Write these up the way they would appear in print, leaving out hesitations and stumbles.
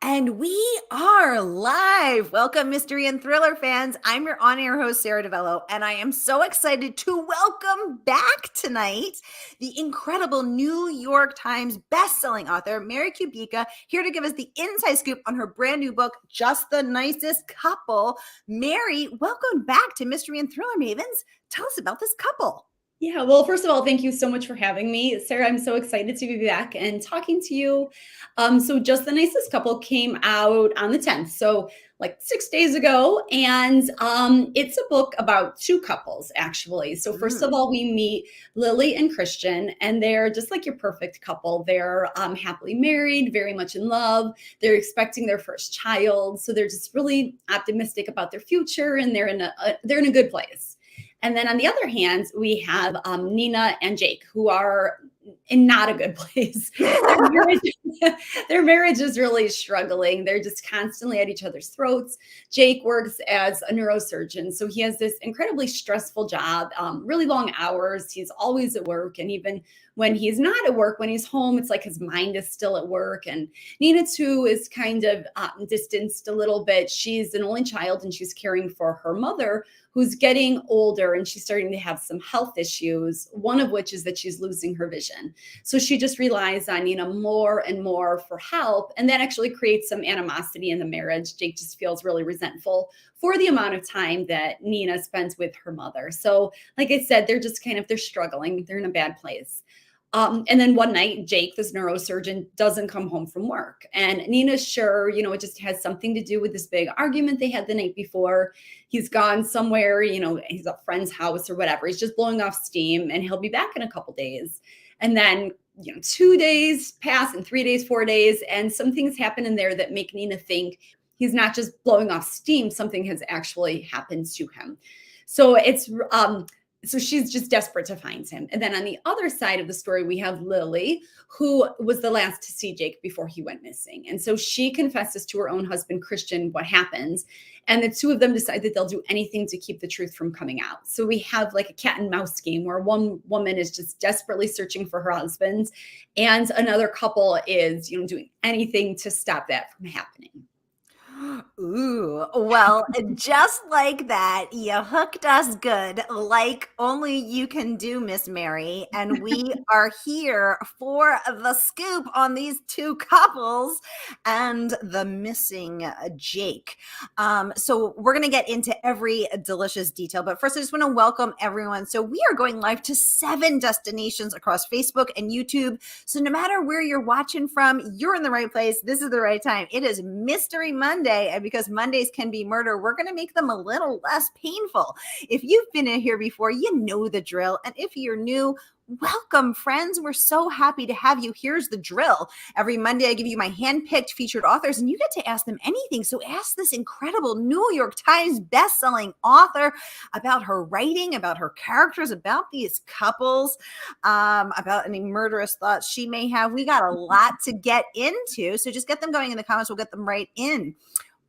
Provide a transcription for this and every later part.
And we are live. Welcome, mystery and thriller fans. I'm your on-air host, Sara DiVello, and I am so excited to welcome back tonight the incredible New York Times bestselling author, Mary Kubica, here to give us the inside scoop on her brand new book, Just the Nicest Couple. Mary, welcome back to Mystery and Thriller Mavens. Tell us about this couple. Yeah, well, first of all, thank you so much for having me. Sara, I'm so excited to be back and talking to you. So Just the Nicest Couple came out on the 10th, so like 6 days ago. And it's a book about two couples, actually. So first of all, we meet Lily and Christian, and they're just like your perfect couple. They're happily married, very much in love. They're expecting their first child. So they're just really optimistic about their future, and they're in a good place. And then on the other hand, we have Nina and Jake, who are in not a good place. Their marriage is really struggling. They're just constantly at each other's throats. Jake works as a neurosurgeon, so he has this incredibly stressful job, really long hours. He's always at work, and even when he's not at work, when he's home, it's like his mind is still at work. And Nina, too, is kind of distanced a little bit. She's an only child, and she's caring for her mother, who's getting older, and she's starting to have some health issues, one of which is that she's losing her vision. So she just relies on Nina more and more for help, and that actually creates some animosity in the marriage. Jake just feels really resentful for the amount of time that Nina spends with her mother. So like I said, they're struggling. They're in a bad place. And then one night, Jake, this neurosurgeon, doesn't come home from work. And Nina's sure, it just has something to do with this big argument they had the night before. He's gone somewhere, he's at a friend's house or whatever. He's just blowing off steam, and he'll be back in a couple days. And then, 2 days pass, and 3 days, 4 days, and some things happen in there that make Nina think he's not just blowing off steam. Something has actually happened to him. So she's just desperate to find him. And then on the other side of the story, we have Lily, who was the last to see Jake before he went missing. And so she confesses to her own husband, Christian, what happens. And the two of them decide that they'll do anything to keep the truth from coming out. So we have like a cat and mouse game where one woman is just desperately searching for her husband, and another couple is, doing anything to stop that from happening. Ooh, well, just like that, you hooked us good, like only you can do, Miss Mary. And we are here for the scoop on these two couples and the missing Jake. So we're going to get into every delicious detail. But first, I just want to welcome everyone. So we are going live to 7 destinations across Facebook and YouTube. So no matter where you're watching from, you're in the right place. This is the right time. It is Mystery Monday. And because Mondays can be murder, we're going to make them a little less painful. If you've been in here before, you know the drill. And if you're new, welcome, friends. We're so happy to have you. Here's the drill. Every Monday, I give you my handpicked featured authors, and you get to ask them anything. So ask this incredible New York Times bestselling author about her writing, about her characters, about these couples, about any murderous thoughts she may have. We got a lot to get into, so just get them going in the comments. We'll get them right in.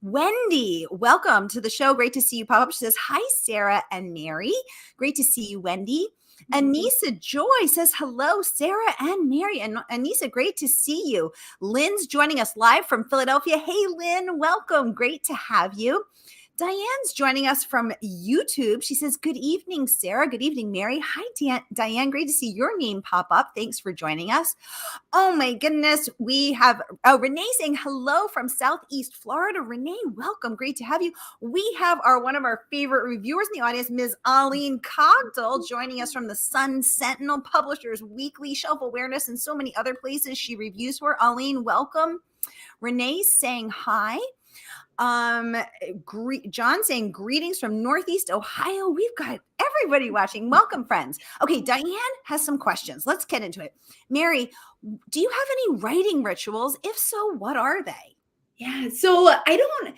Wendy, welcome to the show. Great to see you pop up. She says, hi, Sara and Mary. Great to see you, Wendy. Anissa Joy says, hello, Sara and Mary. And Anissa, great to see you. Lynn's joining us live from Philadelphia. Hey, Lynn, welcome. Great to have you. Diane's joining us from YouTube. She says, good evening, Sara. Good evening, Mary. Hi, Diane. Great to see your name pop up. Thanks for joining us. Oh, my goodness. We have Renee saying hello from Southeast Florida. Renee, welcome. Great to have you. We have one of our favorite reviewers in the audience, Ms. Aline Cogdell, joining us from the Sun Sentinel Publishers Weekly, Shelf Awareness, and so many other places she reviews for. Aline, welcome. Renee's saying hi. John saying greetings from Northeast Ohio. We've got everybody watching. Welcome, friends. Okay, Diane has some questions. Let's get into it. Mary, do you have any writing rituals? If so, what are they? Yeah, so I don't,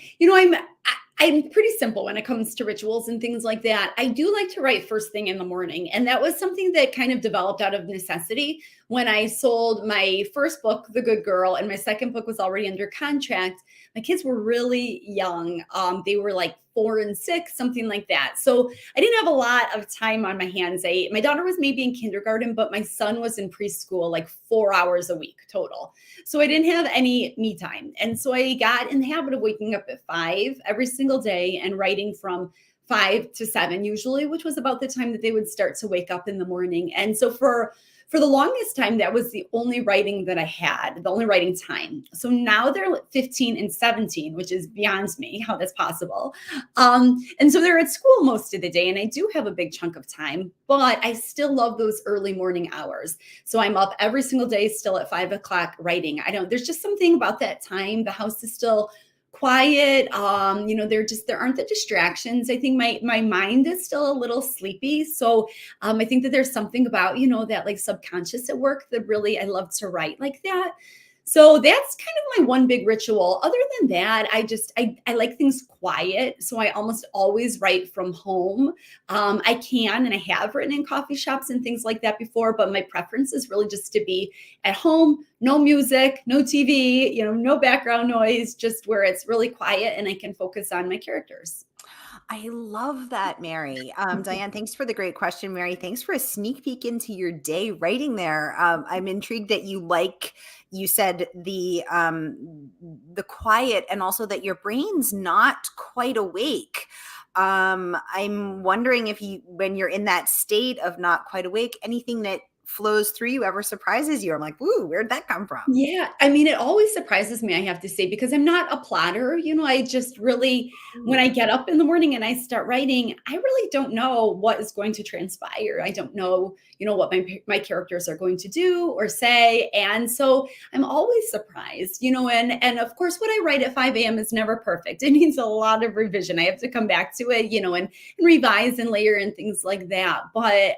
I'm pretty simple when it comes to rituals and things like that. I do like to write first thing in the morning. And that was something that kind of developed out of necessity when I sold my first book, The Good Girl, and my second book was already under contract. My kids were really young. They were like 4 and 6, something like that. So I didn't have a lot of time on my hands. My daughter was maybe in kindergarten, but my son was in preschool like 4 hours a week total. So I didn't have any me time. And so I got in the habit of waking up at 5 every single day and writing from 5 to 7 usually, which was about the time that they would start to wake up in the morning. And so for the longest time, that was the only writing that I had, the only writing time. So now they're 15 and 17, which is beyond me how that's possible. And so they're at school most of the day, and I do have a big chunk of time, but I still love those early morning hours. So I'm up every single day, still at 5 o'clock writing. There's just something about that time. The house is still quiet. There aren't the distractions. I think my mind is still a little sleepy. So I think that there's something about, that like subconscious at work that really I love to write like that. So that's kind of my one big ritual. Other than that, I like things quiet. So I almost always write from home. I can, and I have written in coffee shops and things like that before, but my preference is really just to be at home, no music, no TV, no background noise, just where it's really quiet and I can focus on my characters. I love that, Mary. Diane, thanks for the great question. Mary, thanks for a sneak peek into your day writing there. I'm intrigued that you said the quiet, and also that your brain's not quite awake. I'm wondering if when you're in that state of not quite awake, anything that flows through you ever surprises you. I'm like, ooh, where'd that come from? Yeah, I mean, it always surprises me, I have to say, because I'm not a plotter. I just really, when I get up in the morning and I start writing, I really don't know what is going to transpire. I don't know, what my characters are going to do or say. And so I'm always surprised, and of course, what I write at 5 a.m. is never perfect. It needs a lot of revision. I have to come back to it, and revise and layer and things like that. But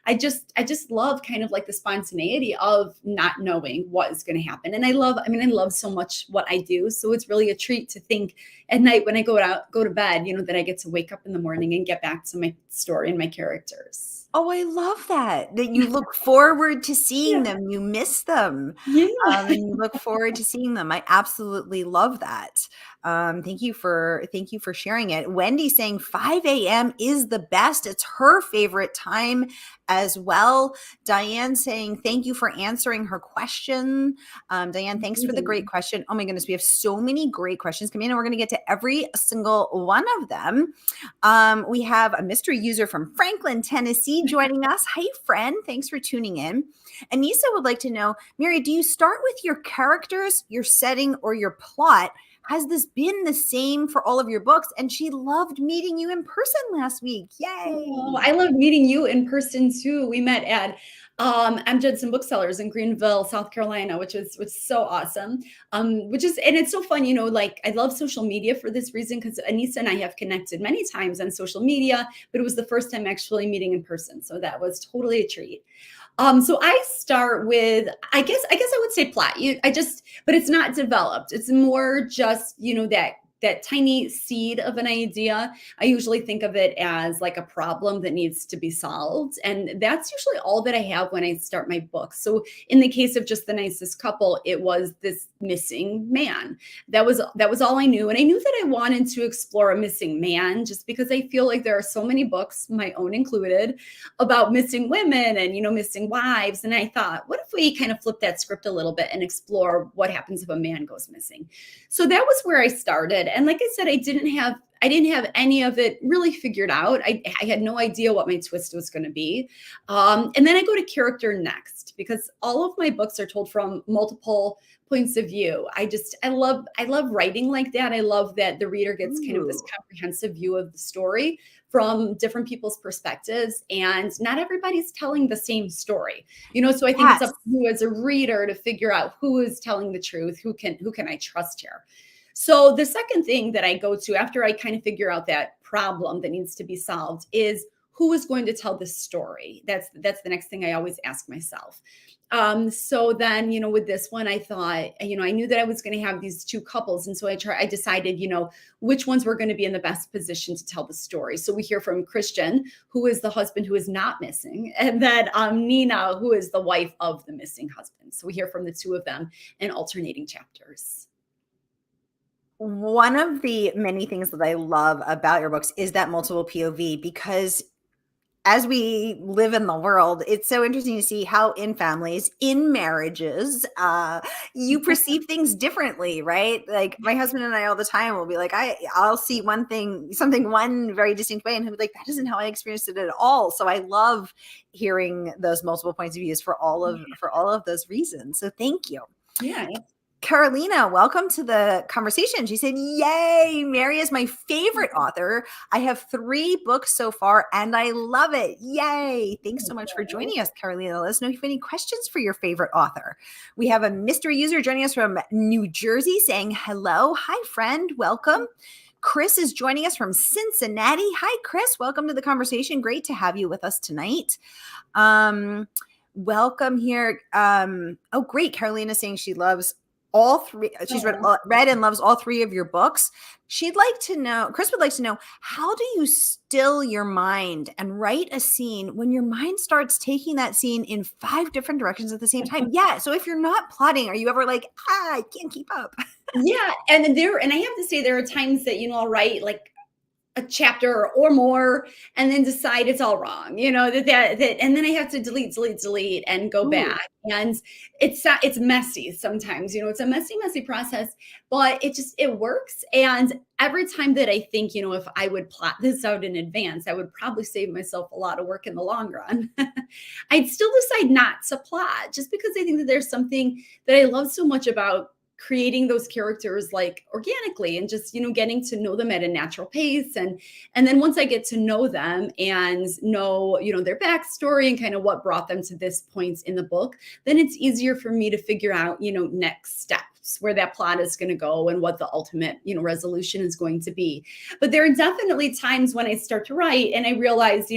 I just love kind of like the spontaneity of not knowing what is going to happen. And I love so much what I do. So it's really a treat to think at night when I go to bed, that I get to wake up in the morning and get back to my story and my characters. Oh, I love that you look forward to seeing Yeah. them. You miss them. Yeah. And you look forward to seeing them. I absolutely love that. Thank you for sharing it. Wendy saying 5 a.m. is the best. It's her favorite time as well. Diane saying thank you for answering her question. Diane, thanks for the great question. Oh my goodness, we have so many great questions coming in, and we're going to get to every single one of them. We have a mystery user from Franklin, Tennessee joining us. Hi, friend. Thanks for tuning in. Anissa would like to know, Mary, do you start with your characters, your setting, or your plot? Has this been the same for all of your books? And she loved meeting you in person last week. Yay. Oh, I love meeting you in person too. We met at Nicest Booksellers in Greenville, South Carolina, which was so awesome. And it's so fun, like I love social media for this reason, because Anissa and I have connected many times on social media, but it was the first time actually meeting in person. So that was totally a treat. So I start with, I guess I would say plot. But it's not developed. It's more just, that tiny seed of an idea. I usually think of it as like a problem that needs to be solved. And that's usually all that I have when I start my book. So in the case of just The Nicest Couple, it was this missing man. That was all I knew. And I knew that I wanted to explore a missing man, just because I feel like there are so many books, my own included, about missing women and, missing wives. And I thought, what if we kind of flip that script a little bit and explore what happens if a man goes missing? So that was where I started. And like I said, I didn't have any of it really figured out. I had no idea what my twist was going to be. And then I go to character next, because all of my books are told from multiple points of view. I love writing like that. I love that the reader gets kind of this comprehensive view of the story from different people's perspectives, and not everybody's telling the same story. So I think it's up to you as a reader to figure out who is telling the truth, who can I trust here. So the second thing that I go to after I kind of figure out that problem that needs to be solved is, who is going to tell this story? That's the next thing I always ask myself. So then, with this one, I thought, I knew that I was going to have these two couples. And so I decided, which ones were going to be in the best position to tell the story. So we hear from Christian, who is the husband who is not missing, and then Nina, who is the wife of the missing husband. So we hear from the two of them in alternating chapters. One of the many things that I love about your books is that multiple POV, because as we live in the world, it's so interesting to see how in families, in marriages, you perceive things differently, right? Like my husband and I all the time will be like, I'll see something one very distinct way, and he'll be like, that isn't how I experienced it at all. So I love hearing those multiple points of views for all of those reasons. So thank you. Yeah. Carolina, welcome to the conversation. She said, yay, Mary is my favorite author. I have 3 books so far and I love it. Yay. Thanks so much for joining us, Carolina. Let us know if you have any questions for your favorite author. We have a mystery user joining us from New Jersey saying hello. Hi, friend. Welcome. Chris is joining us from Cincinnati. Hi, Chris. Welcome to the conversation. Great to have you with us tonight. Welcome here. Oh, great. Carolina saying she loves all 3. She's read and loves all 3 of your books. She'd like to know, Chris would like to know, how do you still your mind and write a scene when your mind starts taking that scene in 5 different directions at the same time? Yeah. So if you're not plotting, are you ever like, I can't keep up? Yeah. And I have to say, there are times that, I'll write like a chapter or more and then decide it's all wrong, and then I have to delete and go back. And it's messy sometimes, it's a messy process, but it works. And every time that I think, if I would plot this out in advance, I would probably save myself a lot of work in the long run. I'd still decide not to plot, just because I think that there's something that I love so much about creating those characters like organically, and just, getting to know them at a natural pace. And then once I get to know them and know, their backstory and kind of what brought them to this point in the book, then it's easier for me to figure out, next steps, where that plot is going to go and what the ultimate, resolution is going to be. But there are definitely times when I start to write and I realize,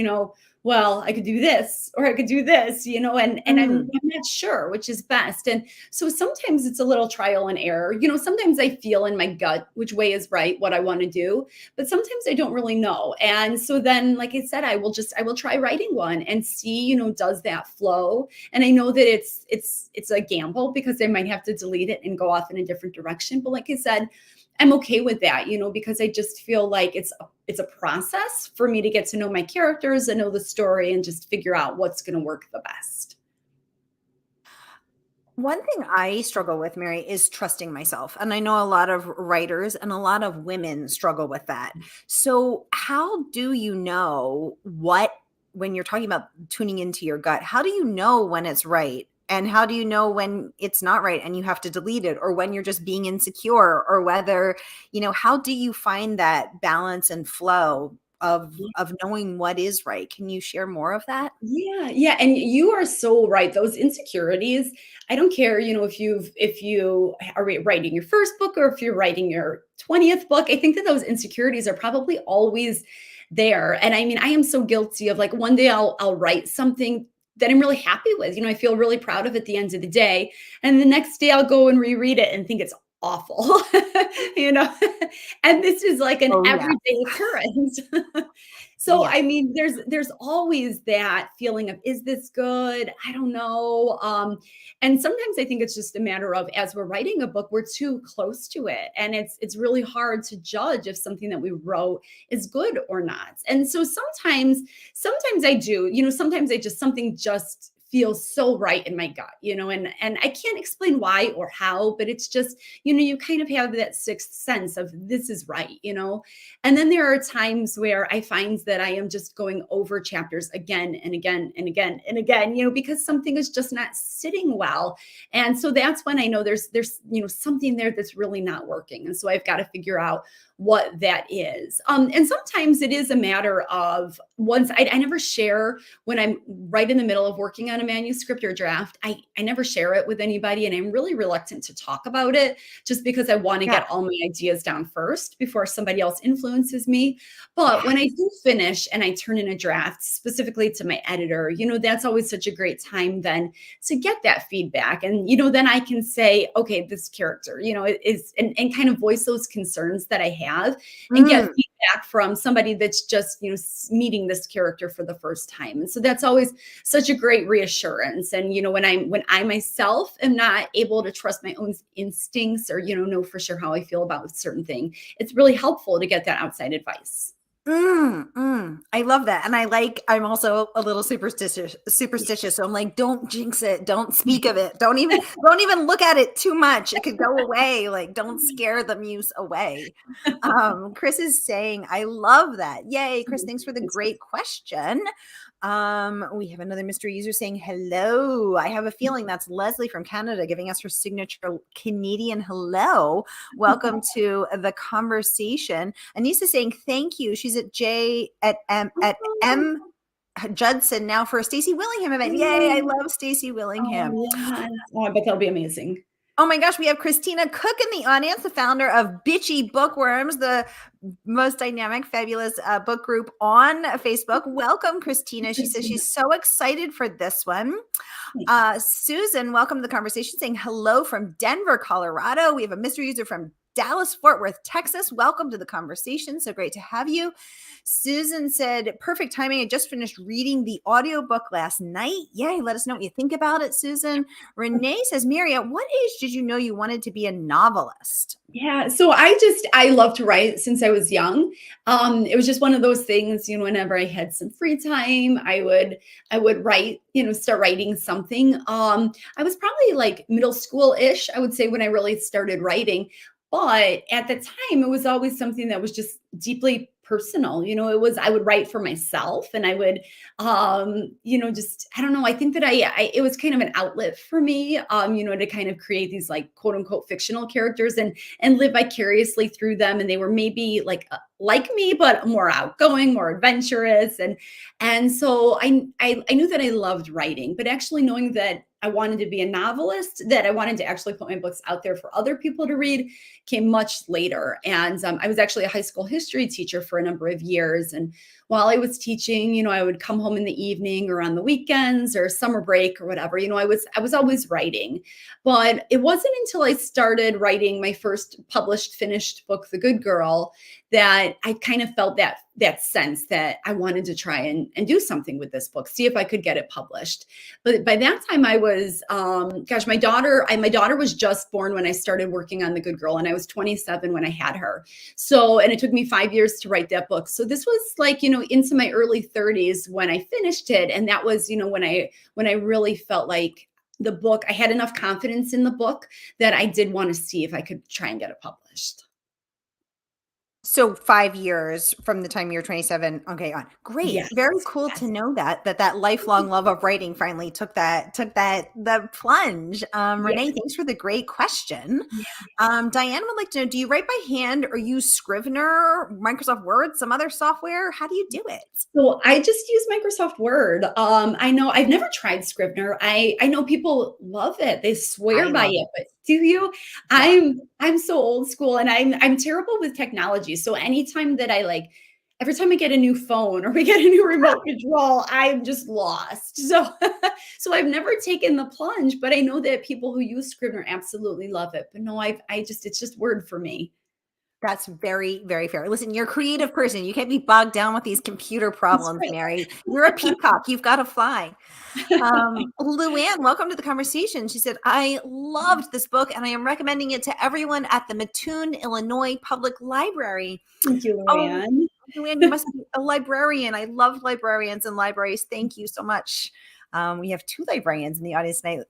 well, I could do this or I could do this, and I'm not sure which is best. And so sometimes it's a little trial and error. Sometimes I feel in my gut which way is right, what I want to do, but sometimes I don't really know. And so then, like I said, I will try writing one and see, does that flow? And I know that it's a gamble, because I might have to delete it and go off in a different direction. But like I said, I'm okay with that, because I just feel like it's a process for me to get to know my characters and know the story and just figure out what's going to work the best. One thing I struggle with, Mary, is trusting myself. And I know a lot of writers and a lot of women struggle with that. So how do you know when you're talking about tuning into your gut, how do you know when it's right? And how do you know when it's not right and you have to delete it, or when you're just being insecure, or whether, how do you find that balance and flow of knowing what is right? Can you share more of that? Yeah. And you are so right. Those insecurities, I don't care, if you are writing your first book or if you're writing your 20th book, I think that those insecurities are probably always there. And I mean, I am so guilty of, like, one day I'll write something that I'm really happy with. I feel really proud of at the end of the day. And the next day I'll go and reread it and think it's awful, and this is like an everyday occurrence. So, I mean, there's always that feeling of, is this good? I don't know. And sometimes I think it's just a matter of, as we're writing a book, we're too close to it. And it's really hard to judge if something that we wrote is good or not. And so sometimes I do, sometimes something just feels so right in my gut, and I can't explain why or how, but it's just, you kind of have that sixth sense of, this is right, and then there are times where I find that I am just going over chapters again and again and again and again, because something is just not sitting well. And so that's when I know there's something there that's really not working. And so I've got to figure out what that is. And sometimes it is a matter of, once I never share when I'm right in the middle of working on a manuscript or draft. I never share it with anybody, and I'm really reluctant to talk about it, just because I want to get all my ideas down first before somebody else influences me. But when I do finish and I turn in a draft specifically to my editor, that's always such a great time then to get that feedback. And, then I can say, okay, this character, is, and kind of voice those concerns that I have and get Mm. feedback from somebody that's just, meeting this character for the first time. And so that's always such a great reassurance. And, when I myself am not able to trust my own instincts or, know for sure how I feel about a certain thing, it's really helpful to get that outside advice. I love that. And I'm also a little superstitious. So I'm like, don't jinx it. Don't speak of it. Don't even look at it too much. It could go away. Like, don't scare the muse away. Chris is saying, I love that. Yay, Chris. Thanks for the great question. We have another mystery user saying, hello. I have a feeling that's Leslie from Canada giving us her signature Canadian hello. Welcome to the conversation. Anissa saying, thank you. She's at M Judson now for a Stacey Willingham event. Yay, I love Stacey Willingham. Oh, yes. Oh, I bet that'll be amazing. Oh my gosh, we have Christina Cook in the audience, the founder of Bitchy Bookworms, the most dynamic, fabulous book group on Facebook. Welcome, Christina. She says she's so excited for this one. Susan, welcome to the conversation, saying hello from Denver, Colorado. We have a mystery user from Dallas, Fort Worth, Texas. Welcome to the conversation. So great to have you. Susan said, perfect timing. I just finished reading the audiobook last night. Yay. Let us know what you think about it, Susan. Renee says, Mary, at what age did you know you wanted to be a novelist? Yeah. So I love to write since I was young. It was just one of those things, whenever I had some free time, I would write, start writing something. I was probably like middle school-ish, I would say, when I really started writing. But at the time, it was always something that was just deeply personal. I would write for myself, and I would, just, I don't know. I think that it was kind of an outlet for me, to kind of create these like quote unquote fictional characters and live vicariously through them. And they were maybe like me, but more outgoing, more adventurous. And so I knew that I loved writing, but actually knowing that I wanted to be a novelist, that I wanted to actually put my books out there for other people to read, came much later. And I was actually a high school history teacher for a number of years. And while I was teaching, I would come home in the evening or on the weekends or summer break or whatever, I was always writing. But it wasn't until I started writing my first published, finished book, The Good Girl, that I kind of felt that sense that I wanted to try and do something with this book, see if I could get it published. But by that time I was, my daughter was just born when I started working on The Good Girl, and I was 27 when I had her. So, and it took me 5 years to write that book. So this was like, into my early 30s when I finished it. And that was, when I really felt like the book, I had enough confidence in the book that I did want to see if I could try and get it published. So 5 years from the time you're 27. Okay, on. Great. Yes. Very cool to know that lifelong love of writing finally took the plunge. Renee, thanks for the great question. Diane would like to know, do you write by hand or use Scrivener, Microsoft Word, some other software? How do you do it? So I just use Microsoft Word. I know I've never tried Scrivener. I know people love it. They swear by it, but do you? Yeah. I'm so old school, and I'm terrible with technology. So anytime that every time I get a new phone or we get a new remote control, I'm just lost. So I've never taken the plunge, but I know that people who use Scrivener absolutely love it. But no, it's just Word for me. That's very, very fair. Listen, you're a creative person. You can't be bogged down with these computer problems, right, Mary. You're a peacock. You've got to fly. Luann, welcome to the conversation. She said, I loved this book and I am recommending it to everyone at the Mattoon, Illinois Public Library. Thank you, Luann. Luann, you must be a librarian. I love librarians and libraries. Thank you so much. We have two librarians in the audience tonight.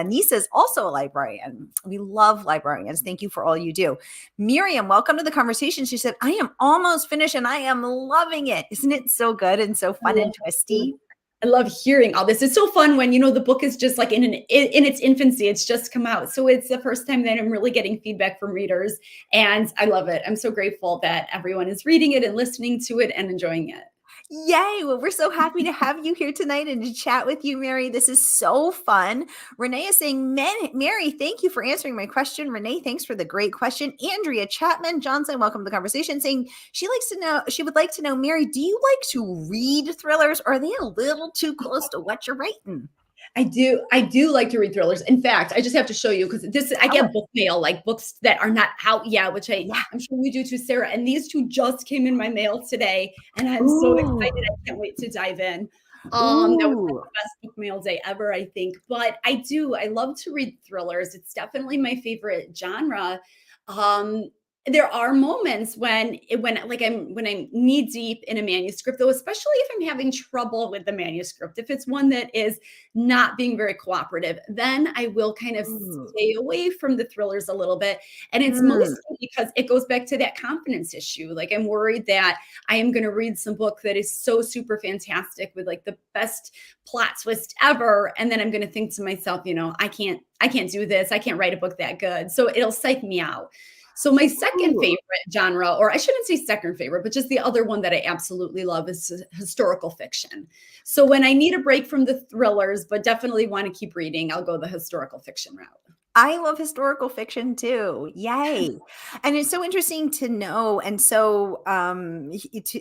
Nisa is also a librarian. We love librarians. Thank you for all you do. Miriam, welcome to the conversation. She said, I am almost finished and I am loving it. Isn't it so good and so fun and twisty? I love hearing all this. It's so fun when, the book is just like in its infancy. It's just come out. So it's the first time that I'm really getting feedback from readers, and I love it. I'm so grateful that everyone is reading it and listening to it and enjoying it. Yay. Well, we're so happy to have you here tonight and to chat with you, Mary. This is so fun. Renee is saying, Mary, thank you for answering my question. Renee, thanks for the great question. Andrea Chapman Johnson, welcome to the conversation, saying she would like to know, Mary, do you like to read thrillers, or are they a little too close to what you're writing? I do. I do like to read thrillers. In fact, I just have to show you because I Tell get us. book mail, like books that are not out yet, which Yeah. I'm sure you do too, Sarah. And these two just came in my mail today, and I'm so excited. Ooh. I can't wait to dive in. That was like Ooh. the best book mail day ever, I think. But I do. I love to read thrillers. It's definitely my favorite genre. Um, there are moments when I'm knee deep in a manuscript, though, especially if I'm having trouble with the manuscript. If it's one that is not being very cooperative, then I will kind of Ooh. stay away from the thrillers a little bit. And it's Mm. mostly because it goes back to that confidence issue. Like I'm worried that I am going to read some book that is so super fantastic with like the best plot twist ever. And then I'm going to think to myself, I can't do this. I can't write a book that good. So it'll psych me out. So my second Ooh. favorite genre, or I shouldn't say second favorite, but just the other one that I absolutely love is historical fiction. So when I need a break from the thrillers, but definitely want to keep reading, I'll go the historical fiction route. I love historical fiction too. Yay. And it's so interesting to know and so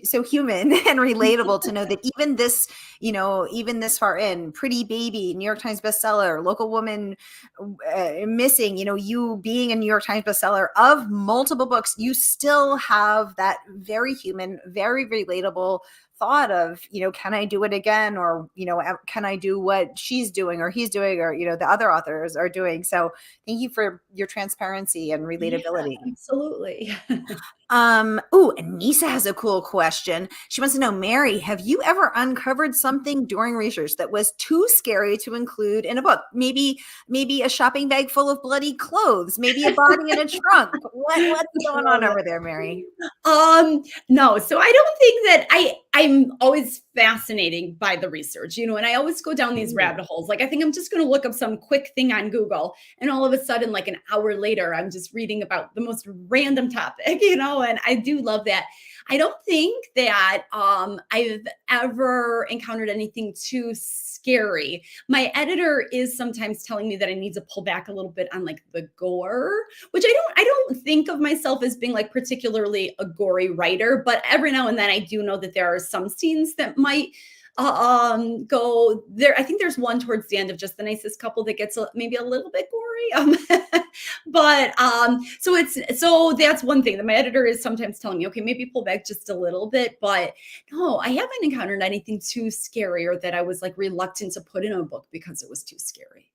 so human and relatable to know that even this, even this far in, Pretty Baby, New York Times bestseller, Local Woman Missing, you being a New York Times bestseller of multiple books, you still have that very human, very relatable thought of, can I do it again? Or, can I do what she's doing or he's doing or, the other authors are doing? So thank you for your transparency and Yeah, relatability. absolutely. And Nisa has a cool question. She wants to know, Mary, have you ever uncovered something during research that was too scary to include in a book? Maybe a shopping bag full of bloody clothes, maybe a body in a trunk. What's going on over there, Mary? No. So I don't think that I'm always fascinating by the research, and I always go down these Ooh. rabbit holes. Like I think I'm just going to look up some quick thing on Google, and all of a sudden, like an hour later, I'm just reading about the most random topic, and I do love that. I don't think that I've ever encountered anything too scary. My editor is sometimes telling me that I need to pull back a little bit on like the gore, which I don't think of myself as being like particularly a gory writer, but every now and then I do know that there are some scenes that might go there. I think there's one towards the end of Just the Nicest Couple that gets maybe a little bit gory. But so that's one thing that my editor is sometimes telling me, okay, maybe pull back just a little bit. But no, I haven't encountered anything too scary or that I was like reluctant to put in a book because it was too scary.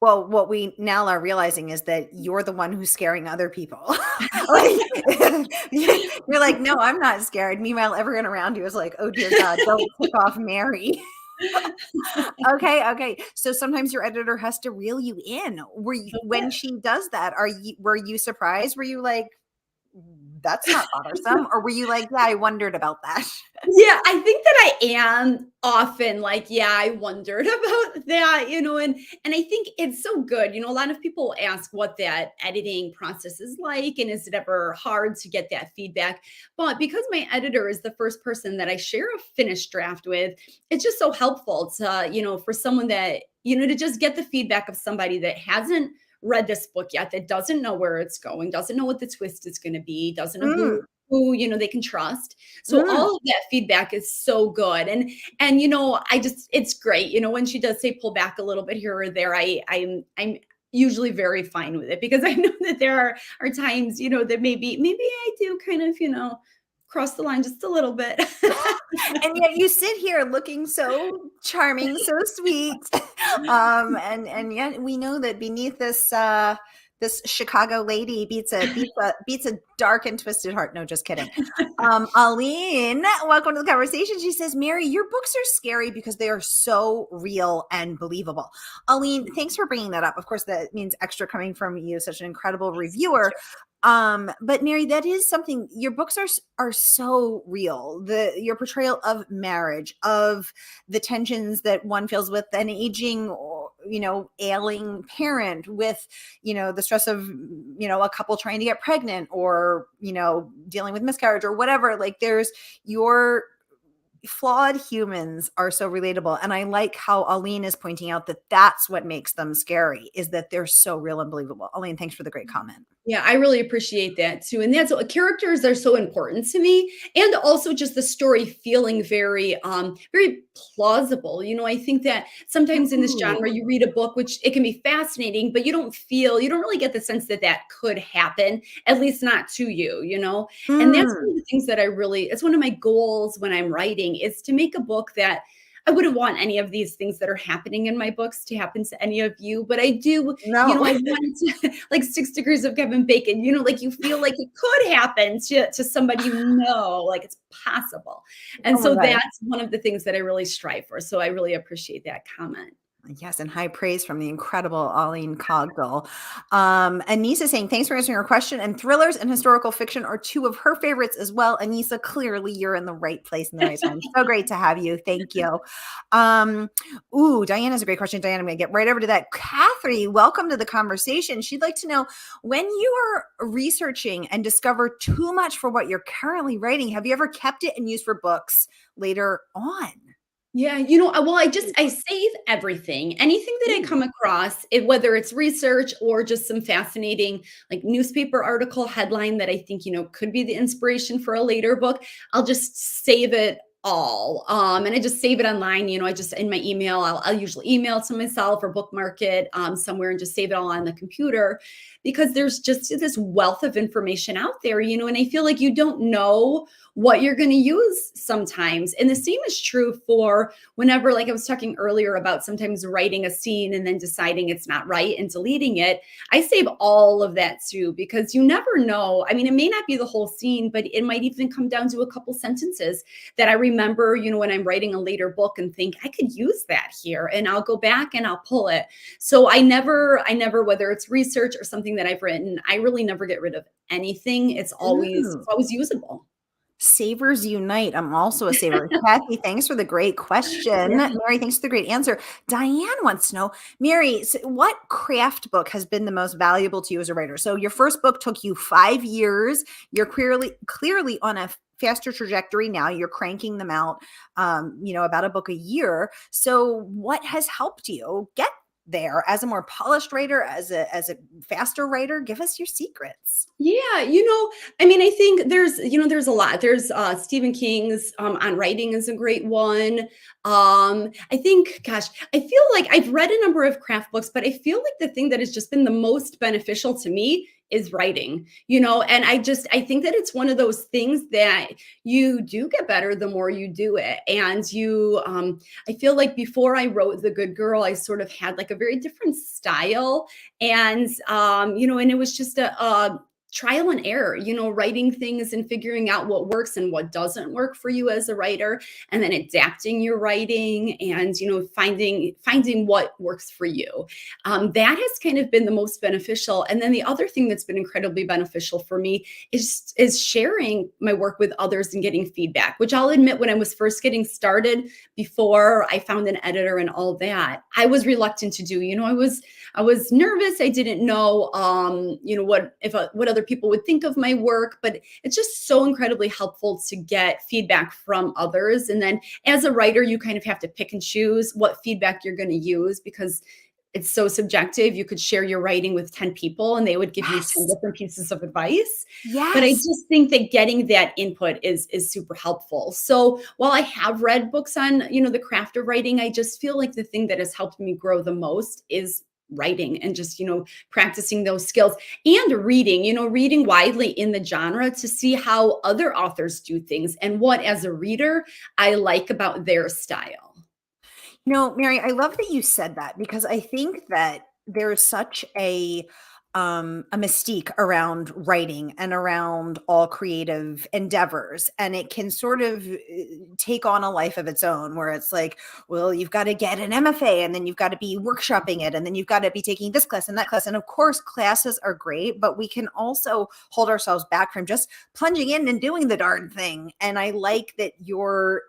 Well, what we now are realizing is that you're the one who's scaring other people. Like, you're like, no, I'm not scared. Meanwhile, everyone around you is like, oh dear God, don't pick off Mary. Okay. So sometimes your editor has to reel you in. When she does that, were you surprised? Were you like, that's not bothersome? Or were you like, yeah, I wondered about that? Yeah, I think that I am often like, yeah, I wondered about that, and I think it's so good. A lot of people ask what that editing process is like, and is it ever hard to get that feedback? But because my editor is the first person that I share a finished draft with, it's just so helpful to, for someone that, to just get the feedback of somebody that hasn't read this book yet, that doesn't know where it's going, doesn't know what the twist is going to be, doesn't know Mm, who they can trust. So mm. all of that feedback is so good. And it's great. When she does say pull back a little bit here or there, I'm usually very fine with it because I know that there are times, that maybe I do kind of, cross the line just a little bit. And yet you sit here looking so charming, so sweet. And yet we know that beneath this Chicago lady beats a dark and twisted heart. No, just kidding. Aline, welcome to the conversation. She says, Mary, your books are scary because they are so real and believable. Aline, thanks for bringing that up. Of course, that means extra coming from you, such an incredible reviewer. But Mary, that is something, your books are so real. Your portrayal of marriage, of the tensions that one feels with an aging or, ailing parent, with, the stress of, a couple trying to get pregnant or, dealing with miscarriage or whatever. Like there's your flawed humans are so relatable. And I like how Aline is pointing out that that's what makes them scary, is that they're so real and believable. Aline, thanks for the great comment. Yeah, I really appreciate that too. And that's what characters are so important to me. And also just the story feeling very plausible. I think that sometimes in this genre Ooh. you read a book which it can be fascinating, but you don't really get the sense that that could happen, at least not to you. And that's one Mm. of the things that it's one of my goals when I'm writing is to make a book that I wouldn't want any of these things that are happening in my books to happen to any of you, but I do, No. I want it to like 6 Degrees of Kevin Bacon, like you feel like it could happen to somebody like it's possible. And Oh my so God. that's one of the things that I really strive for. So I really appreciate that comment. Yes, and high praise from the incredible Aline Cogdill. Anissa saying, thanks for answering her question. And thrillers and historical fiction are two of her favorites as well. Anissa, clearly you're in the right place in the right time. So great to have you. Thank you. Diane has a great question. Diane, I'm going to get right over to that. Catherine, welcome to the conversation. She'd like to know, when you are researching and discover too much for what you're currently writing, have you ever kept it and used for books later on? Yeah, well, I save everything. Anything that I Ooh. come across, whether it's research or just some fascinating like newspaper article headline that I think, could be the inspiration for a later book, I'll just save it all. And I just save it online. I just in my email, I'll usually email it to myself or bookmark it somewhere and just save it all on the computer because there's just this wealth of information out there, and I feel like you don't know what you're going to use sometimes. And the same is true for whenever, like I was talking earlier about sometimes writing a scene and then deciding it's not right and deleting it. I save all of that too, because you never know. I mean, it may not be the whole scene, but it might even come down to a couple sentences that I remember, when I'm writing a later book and think I could use that here, and I'll go back and I'll pull it. So I never, whether it's research or something that I've written, I really never get rid of anything. It's always Ooh. usable. Savers unite. I'm also a saver. Kathy, thanks for the great question. Yeah. Mary, thanks for the great answer. Diane wants to know, Mary, what craft book has been the most valuable to you as a writer? So your first book took you 5 years. You're clearly on a faster trajectory now. You're cranking them out, about a book a year. So what has helped you get there as a more polished writer, as a faster writer? Give us your secrets. Yeah, I mean, I think there's a lot. There's Stephen King's On Writing is a great one. I think, gosh, I feel like I've read a number of craft books, but I feel like the thing that has just been the most beneficial to me is writing, and I think that it's one of those things that you do get better the more you do it. And I feel like before I wrote The Good Girl, I sort of had like a very different style. And, and it was just a trial and error, writing things and figuring out what works and what doesn't work for you as a writer, and then adapting your writing and, finding what works for you. That has kind of been the most beneficial. And then the other thing that's been incredibly beneficial for me is sharing my work with others and getting feedback, which I'll admit when I was first getting started, before I found an editor and all that, I was reluctant to do. I was nervous. I didn't know, what other people would think of my work, but it's just so incredibly helpful to get feedback from others. And then as a writer, you kind of have to pick and choose what feedback you're going to use because it's so subjective. You could share your writing with 10 people and they would give you 10 Yes. different pieces of advice. But I Yes. just think that getting that input is super helpful. So while I have read books on, the craft of writing, I just feel like the thing that has helped me grow the most is writing and just, practicing those skills and reading widely in the genre to see how other authors do things and what, as a reader, I like about their style. Mary, I love that you said that because I think that there's such a mystique around writing and around all creative endeavors. And it can sort of take on a life of its own where it's like, well, you've got to get an MFA and then you've got to be workshopping it. And then you've got to be taking this class and that class. And of course, classes are great, but we can also hold ourselves back from just plunging in and doing the darn thing. And I like that you're,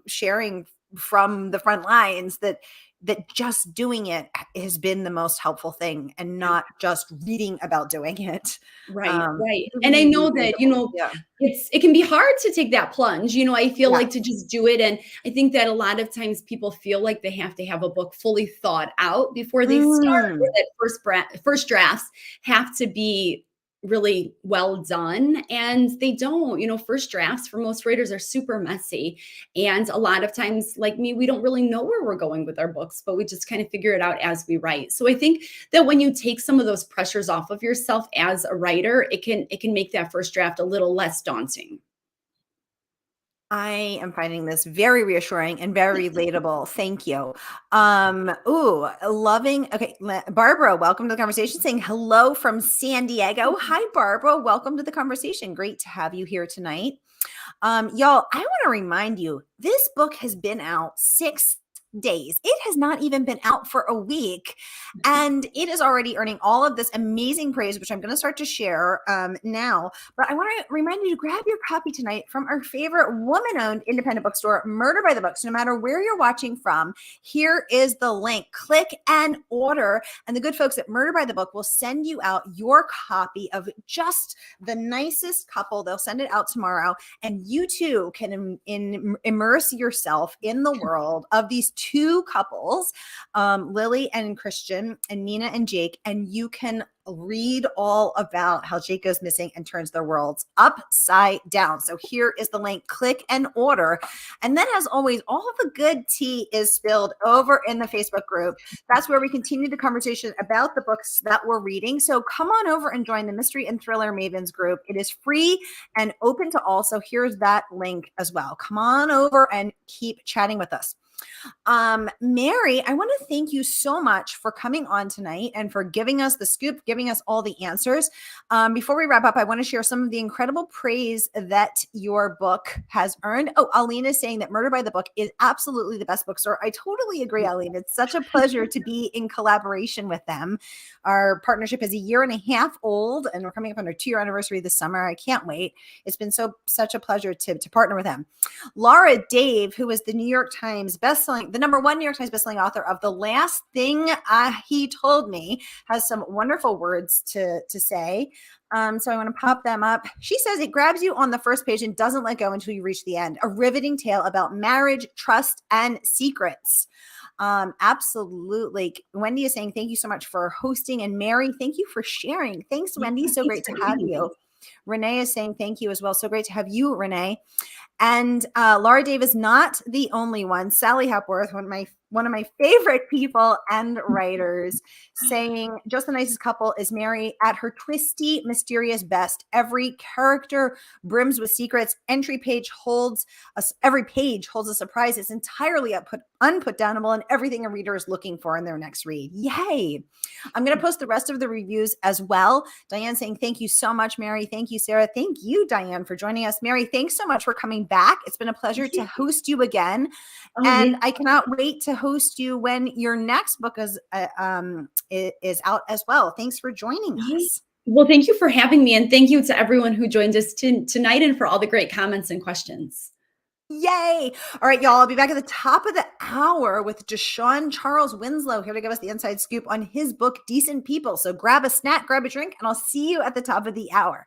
sharing from the front lines that that just doing it has been the most helpful thing, and not just reading about doing it. Right, right. And I Really know that, relatable. Yeah. it can be hard to take that plunge. I feel Yeah. like to just do it. And I think that a lot of times people feel like they have to have a book fully thought out before they start, or Mm. that first drafts have to be really well done. And they don't. First drafts for most writers are super messy. And a lot of times, like me, we don't really know where we're going with our books, but we just kind of figure it out as we write. So I think that when you take some of those pressures off of yourself as a writer, it can make that first draft a little less daunting. I am finding this very reassuring and very relatable. Thank you. Loving. Okay, Barbara, welcome to the conversation. Saying hello from San Diego. Hi, Barbara. Welcome to the conversation. Great to have you here tonight. Y'all, I want to remind you, this book has been out 6 days. It has not even been out for a week, and it is already earning all of this amazing praise, which I'm going to start to share now. But I want to remind you to grab your copy tonight from our favorite woman-owned independent bookstore, Murder by the Book. So no matter where you're watching from, here is the link. Click and order, and the good folks at Murder by the Book will send you out your copy of Just the Nicest Couple. They'll send it out tomorrow, and you too can immerse yourself in the world of these two couples, Lily and Christian, and Nina and Jake, and you can read all about how Jake goes missing and turns their worlds upside down. So here is the link. Click and order. And then, as always, all of the good tea is spilled over in the Facebook group. That's where we continue the conversation about the books that we're reading. So come on over and join the Mystery and Thriller Mavens group. It is free and open to all. So here's that link as well. Come on over and keep chatting with us. Mary, I want to thank you so much for coming on tonight and for giving us the scoop, giving us all the answers. Before we wrap up, I want to share some of the incredible praise that your book has earned. Oh, Aline is saying that Murder by the Book is absolutely the best bookstore. I totally agree, Aline. It's such a pleasure to be in collaboration with them. Our partnership is a year and a half old, and we're coming up on our 2-year anniversary this summer. I can't wait. It's been such a pleasure to partner with them. Laura Dave, who is the New York Times the number 1 New York Times bestselling author of The Last Thing He Told Me, has some wonderful words to say. So I want to pop them up. She says it grabs you on the first page and doesn't let go until you reach the end. A riveting tale about marriage, trust, and secrets. Absolutely. Wendy is saying, thank you so much for hosting. And Mary, thank you for sharing. Thanks, Wendy. So great to have you. Renee is saying thank you as well. So great to have you, Renee. And Laura Dave is not the only one. Sally Hepworth, one of my favorite people and writers, saying just the nicest couple is Mary at her twisty, mysterious best. Every character brims with secrets. Every page holds a surprise. It's entirely unputdownable, and everything a reader is looking for in their next read. Yay! I'm going to post the rest of the reviews as well. Diane saying thank you so much, Mary. Thank you, Sarah. Thank you, Diane, for joining us. Mary, thanks so much for coming back. It's been a pleasure to host you again. And I cannot wait to host you when your next book is out as well. Thanks for joining us. Well, thank you for having me. And thank you to everyone who joined us tonight, and for all the great comments and questions. Yay. All right, y'all. I'll be back at the top of the hour with Deshaun Charles Winslow here to give us the inside scoop on his book, Decent People. So grab a snack, grab a drink, and I'll see you at the top of the hour.